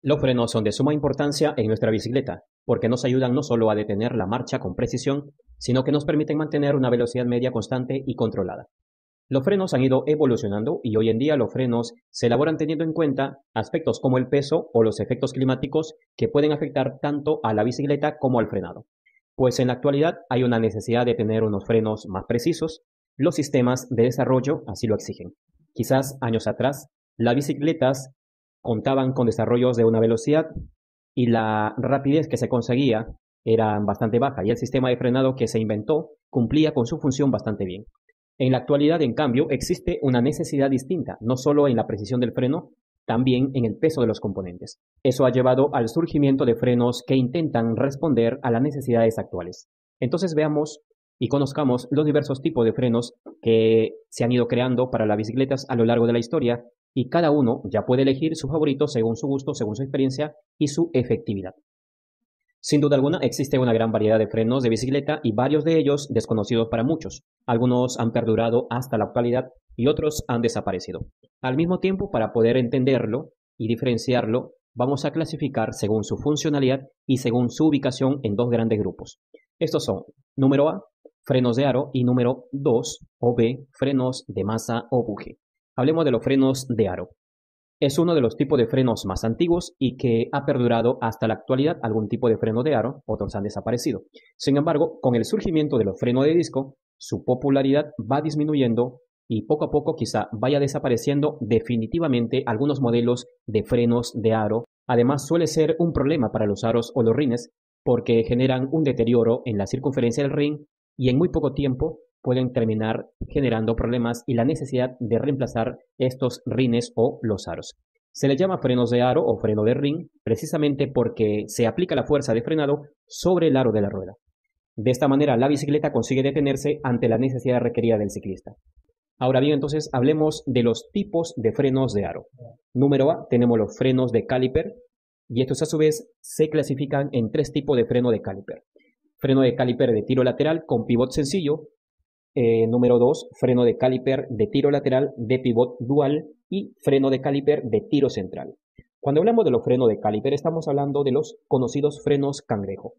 Los frenos son de suma importancia en nuestra bicicleta, porque nos ayudan no solo a detener la marcha con precisión, sino que nos permiten mantener una velocidad media constante y controlada. Los frenos han ido evolucionando y hoy en día los frenos se elaboran teniendo en cuenta aspectos como el peso o los efectos climáticos que pueden afectar tanto a la bicicleta como al frenado. Pues en la actualidad hay una necesidad de tener unos frenos más precisos, los sistemas de desarrollo así lo exigen. Quizás años atrás, las bicicletas contaban con desarrollos de una velocidad y la rapidez que se conseguía era bastante baja y el sistema de frenado que se inventó cumplía con su función bastante bien. En la actualidad, en cambio, existe una necesidad distinta, no solo en la precisión del freno, también en el peso de los componentes. Eso ha llevado al surgimiento de frenos que intentan responder a las necesidades actuales. Entonces veamos y conozcamos los diversos tipos de frenos que se han ido creando para las bicicletas a lo largo de la historia y cada uno ya puede elegir su favorito según su gusto, según su experiencia y su efectividad. Sin duda alguna existe una gran variedad de frenos de bicicleta y varios de ellos desconocidos para muchos. Algunos han perdurado hasta la actualidad y otros han desaparecido. Al mismo tiempo, para poder entenderlo y diferenciarlo, vamos a clasificar según su funcionalidad y según su ubicación en dos grandes grupos. Estos son, número A, frenos de aro y número 2 o B, frenos de masa o buje. Hablemos de los frenos de aro. Es uno de los tipos de frenos más antiguos y que ha perdurado hasta la actualidad. Algún tipo de freno de aro, otros han desaparecido. Sin embargo, con el surgimiento de los frenos de disco, su popularidad va disminuyendo y poco a poco quizá vaya desapareciendo definitivamente algunos modelos de frenos de aro. Además, suele ser un problema para los aros o los rines porque generan un deterioro en la circunferencia del rin y en muy poco tiempo pueden terminar generando problemas y la necesidad de reemplazar estos rines o los aros. Se le llama frenos de aro o freno de rin precisamente porque se aplica la fuerza de frenado sobre el aro de la rueda. De esta manera la bicicleta consigue detenerse ante la necesidad requerida del ciclista. Ahora bien, entonces hablemos de los tipos de frenos de aro. Número A, tenemos los frenos de caliper y estos a su vez se clasifican en tres tipos de freno de caliper. Freno de caliper de tiro lateral con pivot sencillo. Número 2, freno de caliper de tiro lateral de pivot dual y freno de caliper de tiro central. Cuando hablamos de los frenos de caliper estamos hablando de los conocidos frenos cangrejo.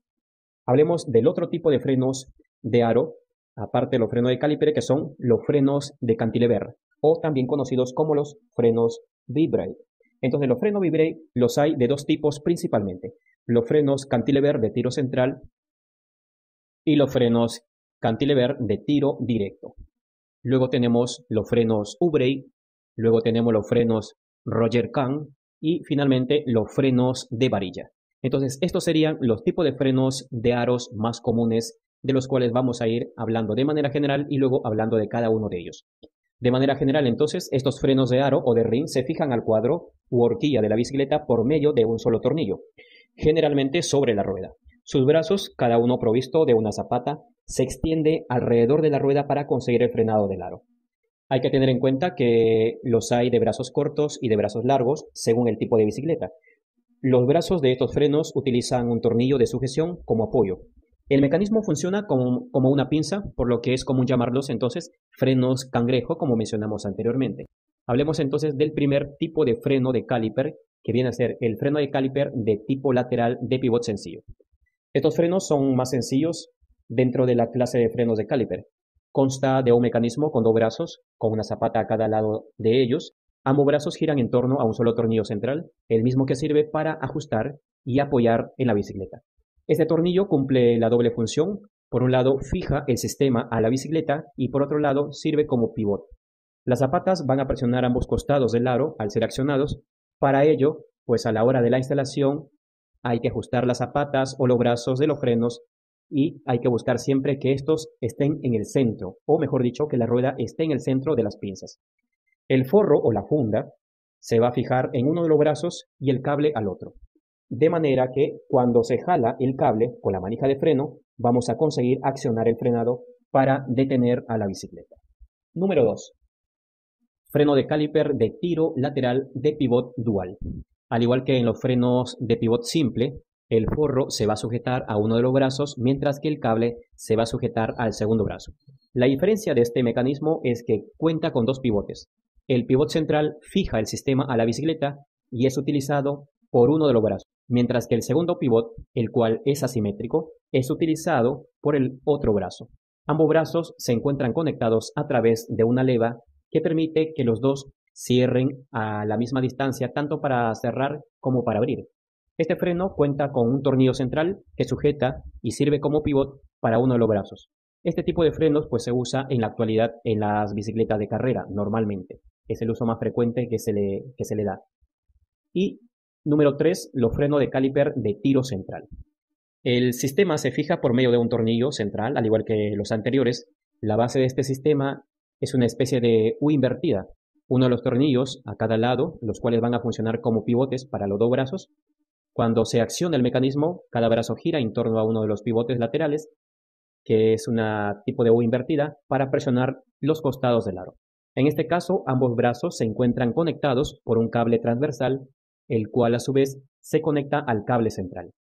Hablemos del otro tipo de frenos de aro, aparte de los frenos de caliper, que son los frenos de cantilever o también conocidos como los frenos Vibray. Entonces los frenos Vibray los hay de dos tipos principalmente, los frenos cantilever de tiro central y los frenos cantilever de tiro directo. Luego tenemos los frenos U-Brake, luego tenemos los frenos Roger Kahn y finalmente los frenos de varilla. Entonces, estos serían los tipos de frenos de aros más comunes de los cuales vamos a ir hablando de manera general y luego hablando de cada uno de ellos. De manera general, entonces, estos frenos de aro o de rin se fijan al cuadro u horquilla de la bicicleta por medio de un solo tornillo, generalmente sobre la rueda. Sus brazos, cada uno provisto de una zapata, se extiende alrededor de la rueda para conseguir el frenado del aro. Hay que tener en cuenta que los hay de brazos cortos y de brazos largos según el tipo de bicicleta. Los brazos de estos frenos utilizan un tornillo de sujeción como apoyo. El mecanismo funciona como una pinza, por lo que es común llamarlos entonces frenos cangrejo, como mencionamos anteriormente. Hablemos entonces del primer tipo de freno de caliper, que viene a ser el freno de caliper de tipo lateral de pivot sencillo. Estos frenos son más sencillos dentro de la clase de frenos de caliper. Consta de un mecanismo con dos brazos, con una zapata a cada lado de ellos. Ambos brazos giran en torno a un solo tornillo central, el mismo que sirve para ajustar y apoyar en la bicicleta. Este tornillo cumple la doble función. Por un lado, fija el sistema a la bicicleta y por otro lado, sirve como pivot. Las zapatas van a presionar ambos costados del aro al ser accionados. Para ello, pues a la hora de la instalación, hay que ajustar las zapatas o los brazos de los frenos y hay que buscar siempre que estos estén en el centro, o mejor dicho, que la rueda esté en el centro de las pinzas. El forro o la funda se va a fijar en uno de los brazos y el cable al otro. De manera que cuando se jala el cable con la manija de freno, vamos a conseguir accionar el frenado para detener a la bicicleta. Número 2. Freno de caliper de tiro lateral de pivot dual. Al igual que en los frenos de pivot simple, el forro se va a sujetar a uno de los brazos, mientras que el cable se va a sujetar al segundo brazo. La diferencia de este mecanismo es que cuenta con dos pivotes. El pivot central fija el sistema a la bicicleta y es utilizado por uno de los brazos, mientras que el segundo pivot, el cual es asimétrico, es utilizado por el otro brazo. Ambos brazos se encuentran conectados a través de una leva que permite que los dos cierren a la misma distancia tanto para cerrar como para abrir. Este freno cuenta con un tornillo central que sujeta y sirve como pivot para uno de los brazos. Este tipo de frenos pues se usa en la actualidad en las bicicletas de carrera normalmente. Es el uso más frecuente que se le da. Y número 3, los frenos de caliper de tiro central. El sistema se fija por medio de un tornillo central, al igual que los anteriores. La base de este sistema es una especie de U invertida. Uno de los tornillos a cada lado, los cuales van a funcionar como pivotes para los dos brazos. Cuando se acciona el mecanismo, cada brazo gira en torno a uno de los pivotes laterales, que es un tipo de U invertida, para presionar los costados del aro. En este caso, ambos brazos se encuentran conectados por un cable transversal, el cual a su vez se conecta al cable central.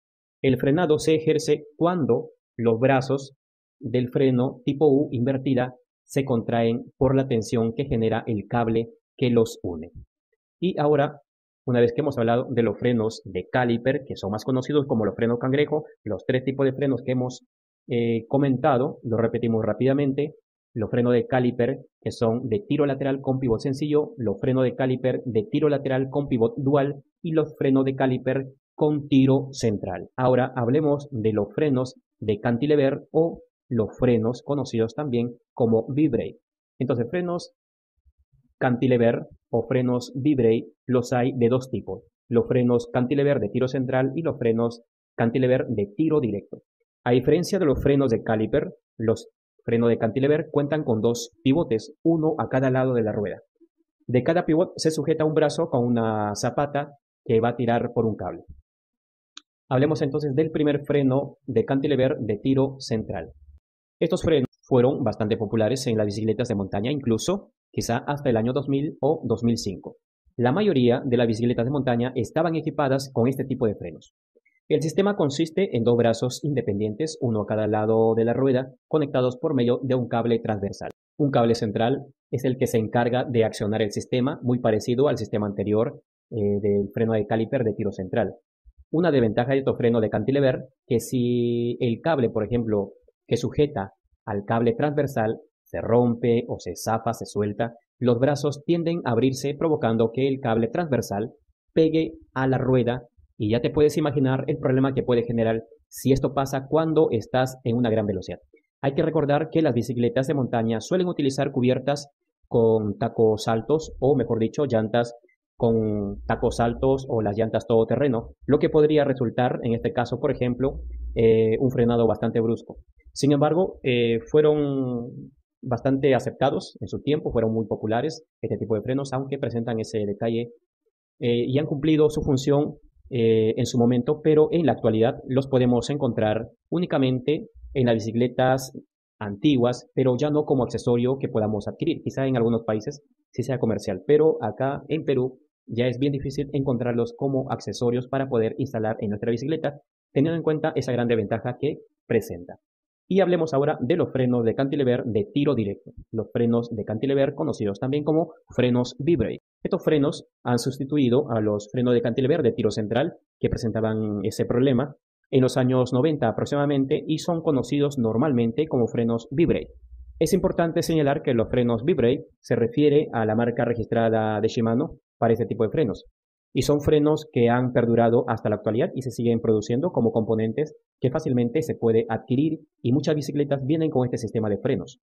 El frenado se ejerce cuando los brazos del freno tipo U invertida se contraen por la tensión que genera el cable que los une. Y ahora, una vez que hemos hablado de los frenos de caliper, que son más conocidos como los frenos cangrejo, los tres tipos de frenos que hemos comentado, lo repetimos rápidamente. Los frenos de caliper que son de tiro lateral con pivot sencillo, los frenos de caliper de tiro lateral con pivot dual y los frenos de caliper con tiro central. Ahora hablemos de los frenos de cantilever o los frenos conocidos también como V-brake. Entonces, frenos cantilever o frenos V-brake los hay de dos tipos: los frenos cantilever de tiro central y los frenos cantilever de tiro directo. A diferencia de los frenos de caliper, los frenos de cantilever cuentan con dos pivotes, uno a cada lado de la rueda. De cada pivot se sujeta un brazo con una zapata que va a tirar por un cable. Hablemos entonces del primer freno de cantilever de tiro central. Estos frenos fueron bastante populares en las bicicletas de montaña, incluso quizá hasta el año 2000 o 2005. La mayoría de las bicicletas de montaña estaban equipadas con este tipo de frenos. El sistema consiste en dos brazos independientes, uno a cada lado de la rueda, conectados por medio de un cable transversal. Un cable central es el que se encarga de accionar el sistema, muy parecido al sistema anterior del freno de caliper de tiro central. Una desventaja de estos frenos de cantilever, que si el cable, por ejemplo, que sujeta al cable transversal se rompe o se zafa, se suelta, los brazos tienden a abrirse provocando que el cable transversal pegue a la rueda, y ya te puedes imaginar el problema que puede generar si esto pasa cuando estás en una gran velocidad. Hay que recordar que las bicicletas de montaña suelen utilizar cubiertas con tacos altos, o mejor dicho, llantas con tacos altos o las llantas todoterreno, lo que podría resultar en este caso, por ejemplo, un frenado bastante brusco. Sin embargo, fueron bastante aceptados en su tiempo, fueron muy populares este tipo de frenos, aunque presentan ese detalle y han cumplido su función en su momento, pero en la actualidad los podemos encontrar únicamente en las bicicletas antiguas, pero ya no como accesorio que podamos adquirir. Quizá en algunos países sí sea comercial, pero acá en Perú ya es bien difícil encontrarlos como accesorios para poder instalar en nuestra bicicleta, teniendo en cuenta esa gran ventaja que presenta. Y hablemos ahora de los frenos de cantilever de tiro directo, los frenos de cantilever conocidos también como frenos V-brake. Estos frenos han sustituido a los frenos de cantilever de tiro central que presentaban ese problema en los años 90 aproximadamente y son conocidos normalmente como frenos V-brake. Es importante señalar que los frenos V-brake se refiere a la marca registrada de Shimano para este tipo de frenos, y son frenos que han perdurado hasta la actualidad y se siguen produciendo como componentes que fácilmente se puede adquirir, y muchas bicicletas vienen con este sistema de frenos.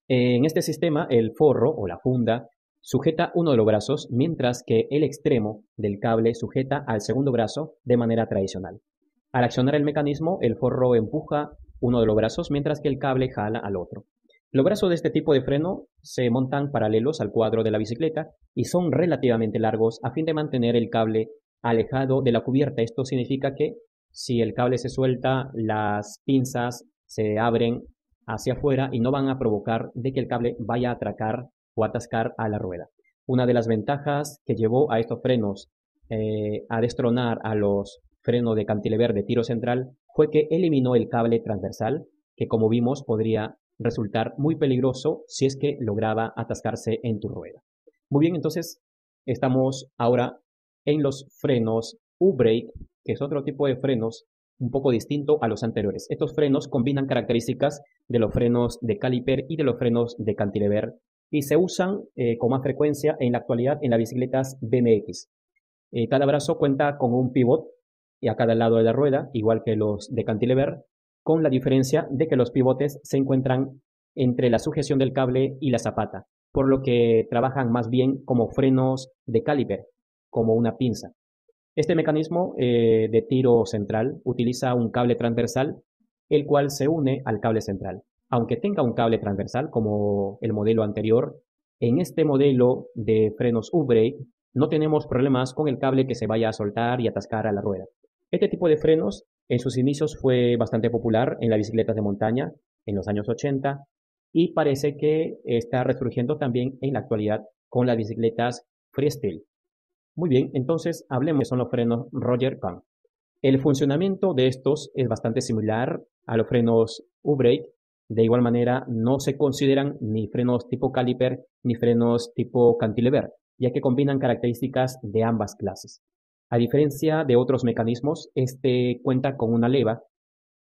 En este sistema el forro o la funda sujeta uno de los brazos, mientras que el extremo del cable sujeta al segundo brazo de manera tradicional. Al accionar el mecanismo, el forro empuja uno de los brazos, mientras que el cable jala al otro. Los brazos de este tipo de freno se montan paralelos al cuadro de la bicicleta y son relativamente largos a fin de mantener el cable alejado de la cubierta. Esto significa que si el cable se suelta, las pinzas se abren hacia afuera y no van a provocar de que el cable vaya a atracar o atascar a la rueda. Una de las ventajas que llevó a estos frenos a destronar a los frenos de cantilever de tiro central fue que eliminó el cable transversal, que como vimos podría resultar muy peligroso si es que lograba atascarse en tu rueda. Muy bien, entonces estamos ahora en los frenos U-Brake, que es otro tipo de frenos un poco distinto a los anteriores. Estos frenos combinan características de los frenos de caliper y de los frenos de cantilever y se usan con más frecuencia en la actualidad en las bicicletas BMX. Cada brazo cuenta con un pivot y a cada lado de la rueda, igual que los de cantilever, con la diferencia de que los pivotes se encuentran entre la sujeción del cable y la zapata, por lo que trabajan más bien como frenos de caliper, como una pinza. Este mecanismo de tiro central utiliza un cable transversal, el cual se une al cable central. Aunque tenga un cable transversal como el modelo anterior, en este modelo de frenos U-Brake no tenemos problemas con el cable que se vaya a soltar y atascar a la rueda. Este tipo de frenos en sus inicios fue bastante popular en las bicicletas de montaña en los años 80 y parece que está resurgiendo también en la actualidad con las bicicletas freestyle. Muy bien, entonces hablemos de son los frenos Roger Kahn. El funcionamiento de estos es bastante similar a los frenos U-Brake. De igual manera, no se consideran ni frenos tipo caliper ni frenos tipo cantilever, ya que combinan características de ambas clases. A diferencia de otros mecanismos, este cuenta con una leva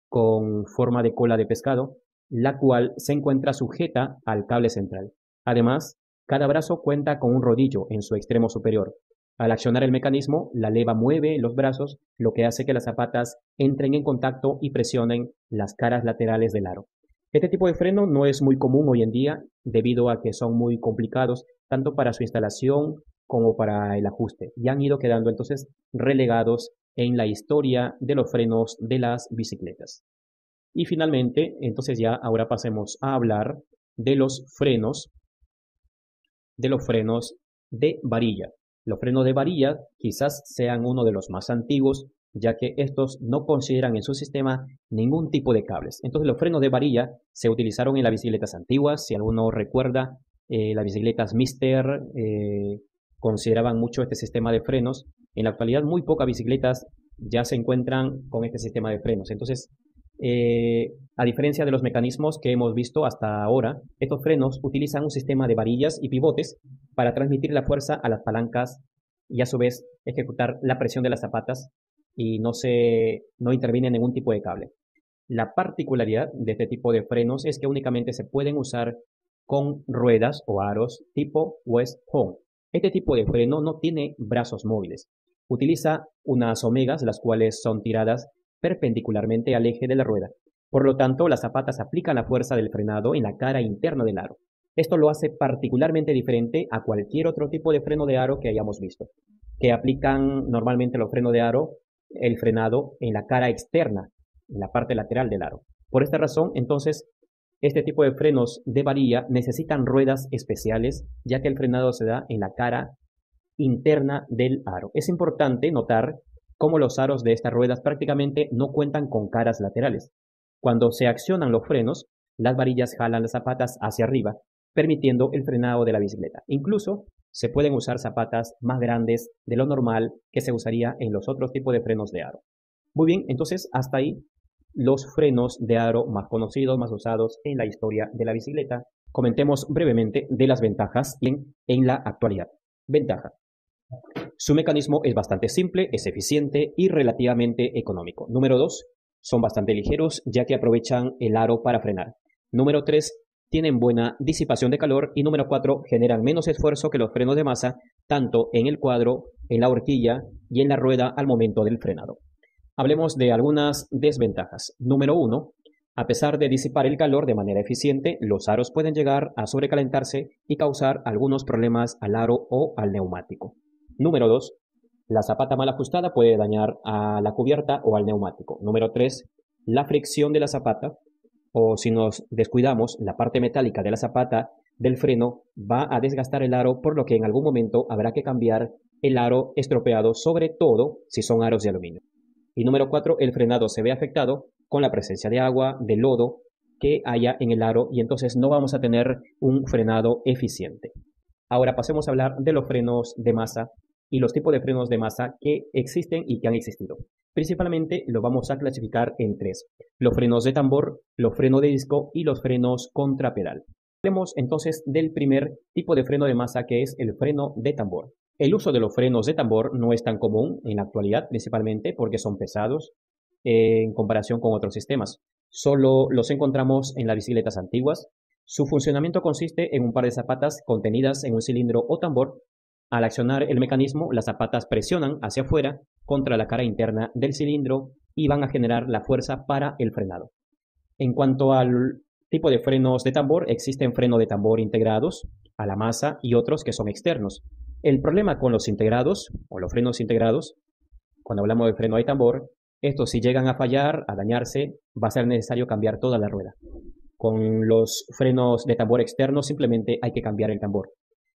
con forma de cola de pescado, la cual se encuentra sujeta al cable central. Además, cada brazo cuenta con un rodillo en su extremo superior. Al accionar el mecanismo, la leva mueve los brazos, lo que hace que las zapatas entren en contacto y presionen las caras laterales del aro. Este tipo de freno no es muy común hoy en día debido a que son muy complicados tanto para su instalación como para el ajuste y han ido quedando entonces relegados en la historia de los frenos de las bicicletas. Y finalmente, entonces ya ahora pasemos a hablar de los frenos de varilla. Los frenos de varilla quizás sean uno de los más antiguos, ya que estos no consideran en su sistema ningún tipo de cables. Entonces los frenos de varilla se utilizaron en las bicicletas antiguas. Si alguno recuerda, las bicicletas Mister consideraban mucho este sistema de frenos. En la actualidad muy pocas bicicletas ya se encuentran con este sistema de frenos. Entonces, a diferencia de los mecanismos que hemos visto hasta ahora, estos frenos utilizan un sistema de varillas y pivotes para transmitir la fuerza a las palancas y a su vez ejecutar la presión de las zapatas y no interviene ningún tipo de cable. La particularidad de este tipo de frenos es que únicamente se pueden usar con ruedas o aros tipo West Home. Este tipo de freno no tiene brazos móviles. Utiliza unas omegas, las cuales son tiradas perpendicularmente al eje de la rueda. Por lo tanto, las zapatas aplican la fuerza del frenado en la cara interna del aro. Esto lo hace particularmente diferente a cualquier otro tipo de freno de aro que hayamos visto, que aplican normalmente los frenos de aro el frenado en la cara externa, en la parte lateral del aro. Por esta razón, entonces, este tipo de frenos de varilla necesitan ruedas especiales, ya que el frenado se da en la cara interna del aro. Es importante notar cómo los aros de estas ruedas prácticamente no cuentan con caras laterales. Cuando se accionan los frenos, las varillas jalan las zapatas hacia arriba, permitiendo el frenado de la bicicleta. Incluso se pueden usar zapatas más grandes de lo normal que se usaría en los otros tipos de frenos de aro. Muy bien, entonces hasta ahí los frenos de aro más conocidos, más usados en la historia de la bicicleta. Comentemos brevemente de las ventajas en la actualidad. Ventaja. Su mecanismo es bastante simple, es eficiente y relativamente económico. Número 2, son bastante ligeros ya que aprovechan el aro para frenar. Número 3, tienen buena disipación de calor. Y número 4, generan menos esfuerzo que los frenos de masa, tanto en el cuadro, en la horquilla y en la rueda al momento del frenado. Hablemos de algunas desventajas. Número 1, a pesar de disipar el calor de manera eficiente, los aros pueden llegar a sobrecalentarse y causar algunos problemas al aro o al neumático. Número 2, la zapata mal ajustada puede dañar a la cubierta o al neumático. Número 3, la fricción de la zapata, o si nos descuidamos, la parte metálica de la zapata del freno va a desgastar el aro, por lo que en algún momento habrá que cambiar el aro estropeado, sobre todo si son aros de aluminio. Y número 4, el frenado se ve afectado con la presencia de agua, de lodo que haya en el aro y entonces no vamos a tener un frenado eficiente. Ahora pasemos a hablar de los frenos de masa y los tipos de frenos de masa que existen y que han existido. Principalmente lo vamos a clasificar en 3: los frenos de tambor, los frenos de disco y los frenos contrapedal. Hablemos entonces del primer tipo de freno de masa, que es el freno de tambor. El uso de los frenos de tambor no es tan común en la actualidad, principalmente porque son pesados en comparación con otros sistemas. Solo los encontramos en las bicicletas antiguas. Su funcionamiento consiste en un par de zapatas contenidas en un cilindro o tambor. Al accionar el mecanismo, las zapatas presionan hacia afuera contra la cara interna del cilindro y van a generar la fuerza para el frenado. En cuanto al tipo de frenos de tambor, existen frenos de tambor integrados a la masa y otros que son externos. El problema con los integrados o los frenos integrados, cuando hablamos de freno de tambor, estos si llegan a fallar, a dañarse, va a ser necesario cambiar toda la rueda. Con los frenos de tambor externos simplemente hay que cambiar el tambor.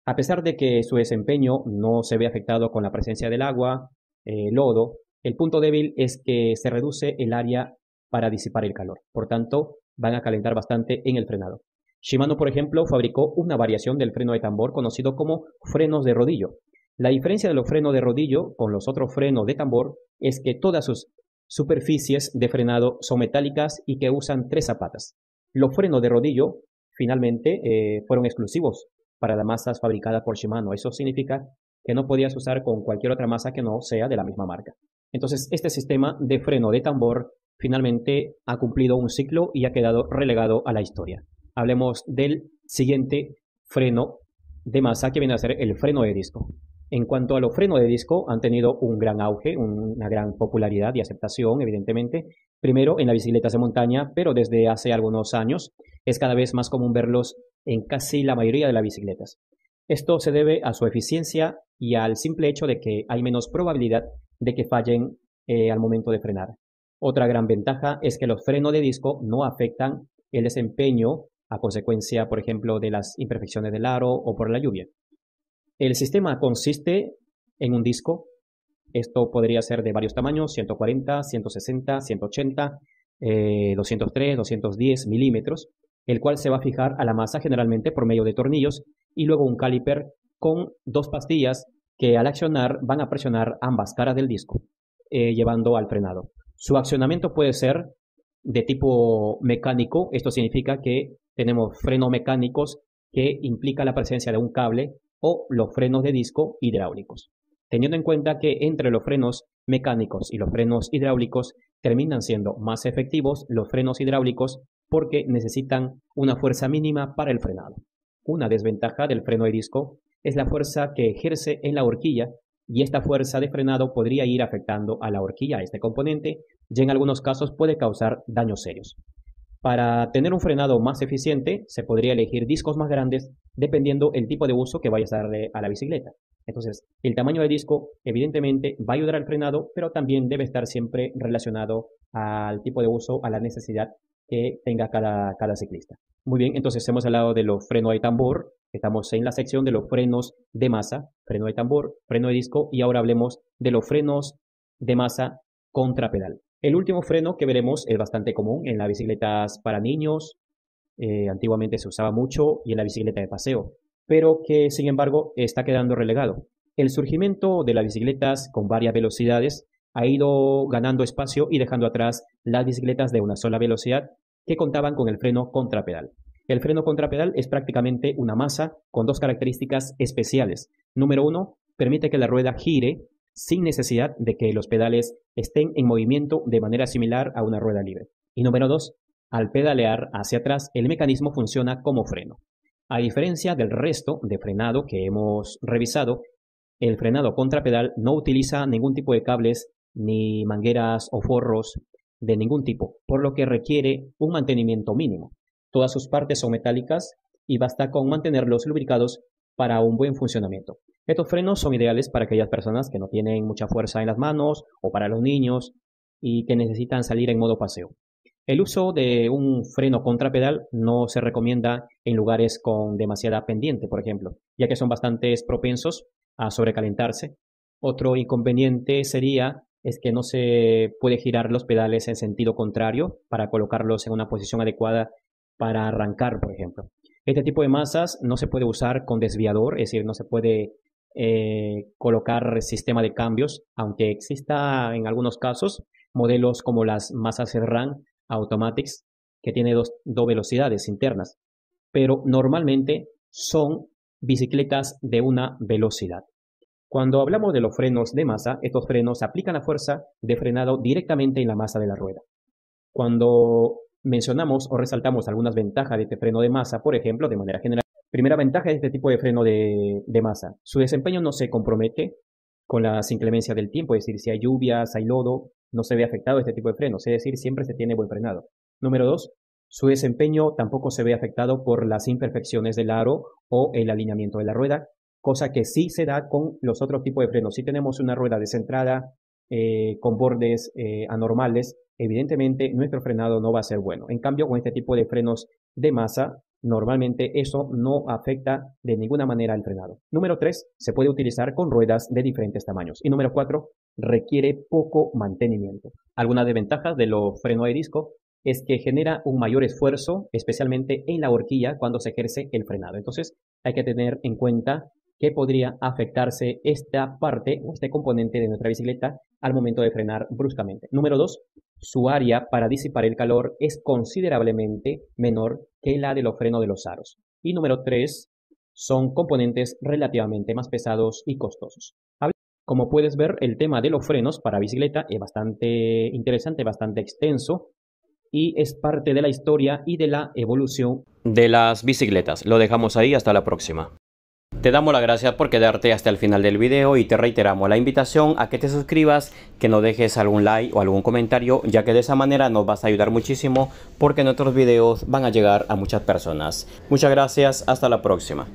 A pesar de que su desempeño no se ve afectado con la presencia del agua, lodo, el punto débil es que se reduce el área para disipar el calor. Por tanto, van a calentar bastante en el frenado. Shimano, por ejemplo, fabricó una variación del freno de tambor conocido como frenos de rodillo. La diferencia de los frenos de rodillo con los otros frenos de tambor es que todas sus superficies de frenado son metálicas y que usan 3 zapatas. Los frenos de rodillo finalmente fueron exclusivos para las masas fabricadas por Shimano. Eso significa que no podías usar con cualquier otra masa que no sea de la misma marca. Entonces, este sistema de freno de tambor finalmente ha cumplido un ciclo y ha quedado relegado a la historia. Hablemos del siguiente freno de masa que viene a ser el freno de disco. En cuanto a los frenos de disco, han tenido un gran auge, una gran popularidad y aceptación, evidentemente. Primero en las bicicletas de montaña, pero desde hace algunos años es cada vez más común verlos en casi la mayoría de las bicicletas. Esto se debe a su eficiencia y al simple hecho de que hay menos probabilidad de que fallen al momento de frenar. Otra gran ventaja es que los frenos de disco no afectan el desempeño a consecuencia, por ejemplo, de las imperfecciones del aro o por la lluvia. El sistema consiste en un disco. Esto podría ser de varios tamaños, 140, 160, 180, 203, 210 milímetros, el cual se va a fijar a la masa generalmente por medio de tornillos y luego un caliper con 2 pastillas que al accionar van a presionar ambas caras del disco, llevando al frenado. Su accionamiento puede ser de tipo mecánico. Esto significa que tenemos frenos mecánicos que implica la presencia de un cable, o los frenos de disco hidráulicos. Teniendo en cuenta que entre los frenos mecánicos y los frenos hidráulicos terminan siendo más efectivos los frenos hidráulicos porque necesitan una fuerza mínima para el frenado. Una desventaja del freno de disco es la fuerza que ejerce en la horquilla, y esta fuerza de frenado podría ir afectando a la horquilla, a este componente, y en algunos casos puede causar daños serios. Para tener un frenado más eficiente, se podría elegir discos más grandes dependiendo el tipo de uso que vayas a darle a la bicicleta. Entonces, el tamaño de disco evidentemente va a ayudar al frenado, pero también debe estar siempre relacionado al tipo de uso, a la necesidad que tenga cada ciclista. Muy bien, entonces hemos hablado de los frenos de tambor, estamos en la sección de los frenos de masa, freno de tambor, freno de disco, y ahora hablemos de los frenos de masa contrapedal. El último freno que veremos es bastante común en las bicicletas para niños. Antiguamente se usaba mucho, y en la bicicleta de paseo, pero que sin embargo está quedando relegado. El surgimiento de las bicicletas con varias velocidades ha ido ganando espacio y dejando atrás las bicicletas de una sola velocidad que contaban con el freno contrapedal. El freno contrapedal es prácticamente una masa con 2 características especiales. Número 1, permite que la rueda gire sin necesidad de que los pedales estén en movimiento de manera similar a una rueda libre. Y número 2, al pedalear hacia atrás, el mecanismo funciona como freno. A diferencia del resto de frenado que hemos revisado, el frenado contrapedal no utiliza ningún tipo de cables ni mangueras o forros de ningún tipo, por lo que requiere un mantenimiento mínimo. Todas sus partes son metálicas y basta con mantenerlos lubricados para un buen funcionamiento. Estos frenos son ideales para aquellas personas que no tienen mucha fuerza en las manos, o para los niños y que necesitan salir en modo paseo. El uso de un freno contrapedal no se recomienda en lugares con demasiada pendiente, por ejemplo, ya que son bastante propensos a sobrecalentarse. Otro inconveniente es que no se puede girar los pedales en sentido contrario para colocarlos en una posición adecuada para arrancar, por ejemplo. Este tipo de masas no se puede usar con desviador, es decir, no se puede colocar sistema de cambios, aunque exista en algunos casos modelos como las masas Serran Automatics, que tiene dos velocidades internas, pero normalmente son bicicletas de una velocidad. Cuando hablamos de los frenos de masa, estos frenos aplican la fuerza de frenado directamente en la masa de la rueda. Cuando mencionamos o resaltamos algunas ventajas de este freno de masa, por ejemplo, de manera general, primera ventaja de este tipo de freno de masa, su desempeño no se compromete con las inclemencias del tiempo, es decir, si hay lluvias, hay lodo, no se ve afectado este tipo de frenos, es decir, siempre se tiene buen frenado. Número 2, su desempeño tampoco se ve afectado por las imperfecciones del aro o el alineamiento de la rueda, cosa que sí se da con los otros tipos de frenos. Si tenemos una rueda descentrada, con bordes anormales, evidentemente nuestro frenado no va a ser bueno. En cambio, con este tipo de frenos de masa, normalmente eso no afecta de ninguna manera el frenado. Número 3, se puede utilizar con ruedas de diferentes tamaños. Y número 4, requiere poco mantenimiento. Algunas desventajas de los frenos de disco es que genera un mayor esfuerzo, especialmente en la horquilla cuando se ejerce el frenado. Entonces, hay que tener en cuenta que podría afectarse esta parte o este componente de nuestra bicicleta al momento de frenar bruscamente. Número 2, su área para disipar el calor es considerablemente menor que la de los frenos de los aros. Y número 3, son componentes relativamente más pesados y costosos. Como puedes ver, el tema de los frenos para bicicleta es bastante interesante, bastante extenso y es parte de la historia y de la evolución de las bicicletas. Lo dejamos ahí, hasta la próxima. Te damos las gracias por quedarte hasta el final del video y te reiteramos la invitación a que te suscribas, que nos dejes algún like o algún comentario, ya que de esa manera nos vas a ayudar muchísimo porque nuestros videos van a llegar a muchas personas. Muchas gracias, hasta la próxima.